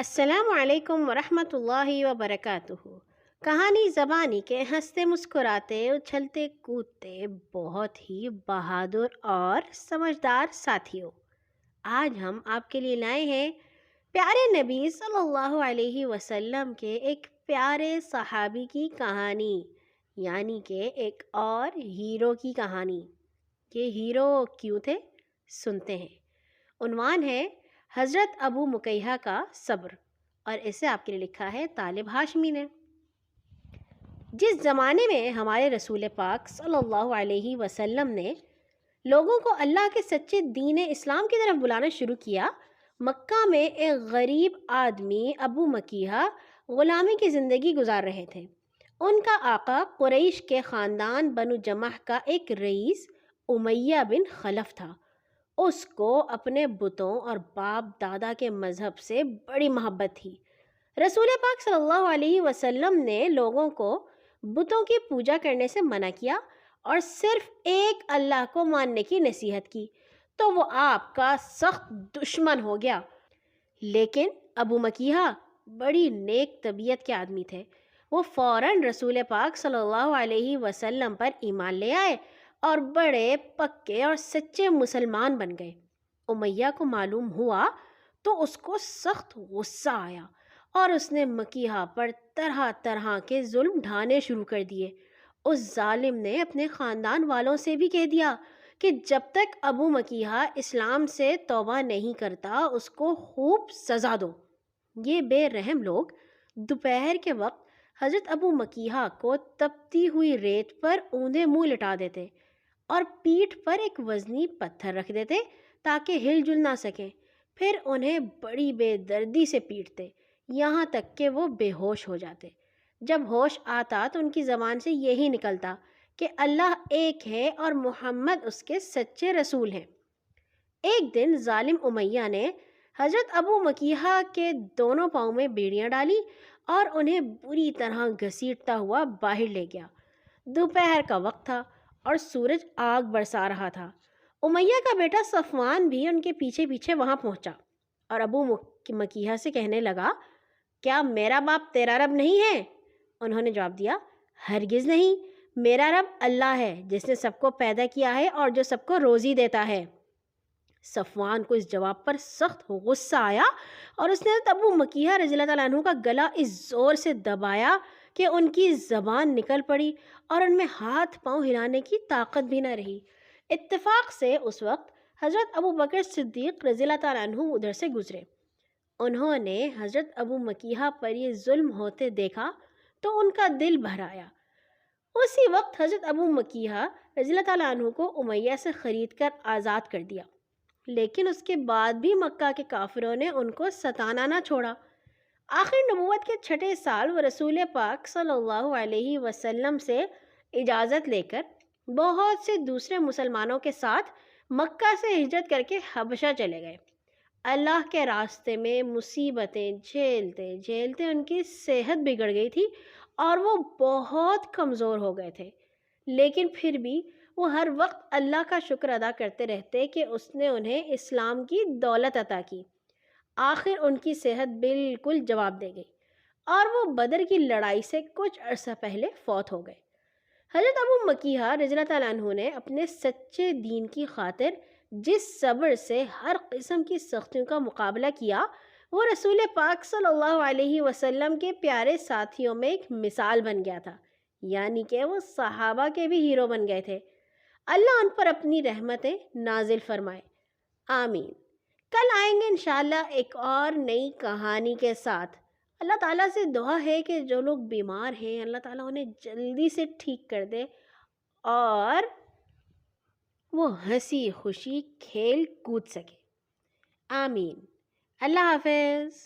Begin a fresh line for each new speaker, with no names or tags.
السلام علیکم ورحمۃ اللہ وبرکاتہ۔ کہانی زبانی کے ہنستے مسکراتے اچھلتے کودتے بہت ہی بہادر اور سمجھدار ساتھیوں، آج ہم آپ کے لیے لائے ہیں پیارے نبی صلی اللہ علیہ وسلم کے ایک پیارے صحابی کی کہانی، یعنی کہ ایک اور ہیرو کی کہانی۔ یہ ہیرو کیوں تھے؟ سنتے ہیں۔ عنوان ہے حضرت ابو مکیہہ کا صبر، اور اسے آپ کے لیے لکھا ہے طالب ہاشمی نے۔ جس زمانے میں ہمارے رسول پاک صلی اللہ علیہ وسلم نے لوگوں کو اللہ کے سچے دین اسلام کی طرف بلانا شروع کیا، مکہ میں ایک غریب آدمی ابو مکیہہ غلامی کی زندگی گزار رہے تھے۔ ان کا آقا قریش کے خاندان بنو جمح کا ایک رئیس امیہ بن خلف تھا۔ اس کو اپنے بتوں اور باپ دادا کے مذہب سے بڑی محبت تھی۔ رسول پاک صلی اللہ علیہ وسلم نے لوگوں کو بتوں کی پوجا کرنے سے منع کیا اور صرف ایک اللہ کو ماننے کی نصیحت کی، تو وہ آپ کا سخت دشمن ہو گیا۔ لیکن ابو مکیہہ بڑی نیک طبیعت کے آدمی تھے۔ وہ فوراً رسول پاک صلی اللہ علیہ وسلم پر ایمان لے آئے اور بڑے پکے اور سچے مسلمان بن گئے۔ امیہ کو معلوم ہوا تو اس کو سخت غصہ آیا اور اس نے مکیہہ پر طرح طرح کے ظلم ڈھانے شروع کر دیے۔ اس ظالم نے اپنے خاندان والوں سے بھی کہہ دیا کہ جب تک ابو مکیہہ اسلام سے توبہ نہیں کرتا اس کو خوب سزا دو۔ یہ بے رحم لوگ دوپہر کے وقت حضرت ابو مکیہہ کو تپتی ہوئی ریت پر اوندے منہ لٹا دیتے اور پیٹھ پر ایک وزنی پتھر رکھ دیتے تاکہ ہل جل نہ سکیں، پھر انہیں بڑی بے دردی سے پیٹتے یہاں تک کہ وہ بے ہوش ہو جاتے۔ جب ہوش آتا تو ان کی زبان سے یہی نکلتا کہ اللہ ایک ہے اور محمد اس کے سچے رسول ہیں۔ ایک دن ظالم امیہ نے حضرت ابو مکیہہ کے دونوں پاؤں میں بیڑیاں ڈالی اور انہیں بری طرح گھسیٹتا ہوا باہر لے گیا۔ دوپہر کا وقت تھا اور سورج آگ برسا رہا تھا۔ امیہ کا بیٹا صفوان بھی ان کے پیچھے پیچھے وہاں پہنچا اور ابو مکیہہ سے کہنے لگا، کیا میرا باپ تیرا رب نہیں ہے؟ انہوں نے جواب دیا، ہرگز نہیں، میرا رب اللہ ہے جس نے سب کو پیدا کیا ہے اور جو سب کو روزی دیتا ہے۔ صفوان کو اس جواب پر سخت غصہ آیا اور اس نے ابو مکیہہ رضی اللہ تعالیٰ عنہ کا گلا اس زور سے دبایا کہ ان کی زبان نکل پڑی اور ان میں ہاتھ پاؤں ہلانے کی طاقت بھی نہ رہی۔ اتفاق سے اس وقت حضرت ابو بکر صدیق رضی اللہ تعالیٰ عنہ ادھر سے گزرے۔ انہوں نے حضرت ابو مکیہہ پر یہ ظلم ہوتے دیکھا تو ان کا دل بھر آیا۔ اسی وقت حضرت ابو مکیہہ رضی اللہ تعالیٰ عنہ کو امیہ سے خرید کر آزاد کر دیا، لیکن اس کے بعد بھی مکہ کے کافروں نے ان کو ستانا نہ چھوڑا۔ آخر نبوت کے 6 سال وہ رسول پاک صلی اللہ علیہ وسلم سے اجازت لے کر بہت سے دوسرے مسلمانوں کے ساتھ مکہ سے ہجرت کر کے حبشہ چلے گئے۔ اللہ کے راستے میں مصیبتیں جھیلتے جھیلتے ان کی صحت بگڑ گئی تھی اور وہ بہت کمزور ہو گئے تھے، لیکن پھر بھی وہ ہر وقت اللہ کا شکر ادا کرتے رہتے کہ اس نے انہیں اسلام کی دولت عطا کی۔ آخر ان کی صحت بالکل جواب دے گئی اور وہ بدر کی لڑائی سے کچھ عرصہ پہلے فوت ہو گئے۔ حضرت ابو مکیہہ رضی اللہ تعالیٰ عنہ نے اپنے سچے دین کی خاطر جس صبر سے ہر قسم کی سختیوں کا مقابلہ کیا، وہ رسول پاک صلی اللہ علیہ وسلم کے پیارے ساتھیوں میں ایک مثال بن گیا تھا، یعنی کہ وہ صحابہ کے بھی ہیرو بن گئے تھے۔ اللہ ان پر اپنی رحمتیں نازل فرمائے، آمین۔ کل آئیں گے انشاءاللہ ایک اور نئی کہانی کے ساتھ۔ اللہ تعالیٰ سے دعا ہے کہ جو لوگ بیمار ہیں اللہ تعالیٰ انہیں جلدی سے ٹھیک کر دے اور وہ ہنسی خوشی کھیل کود سکے، آمین۔ اللہ حافظ۔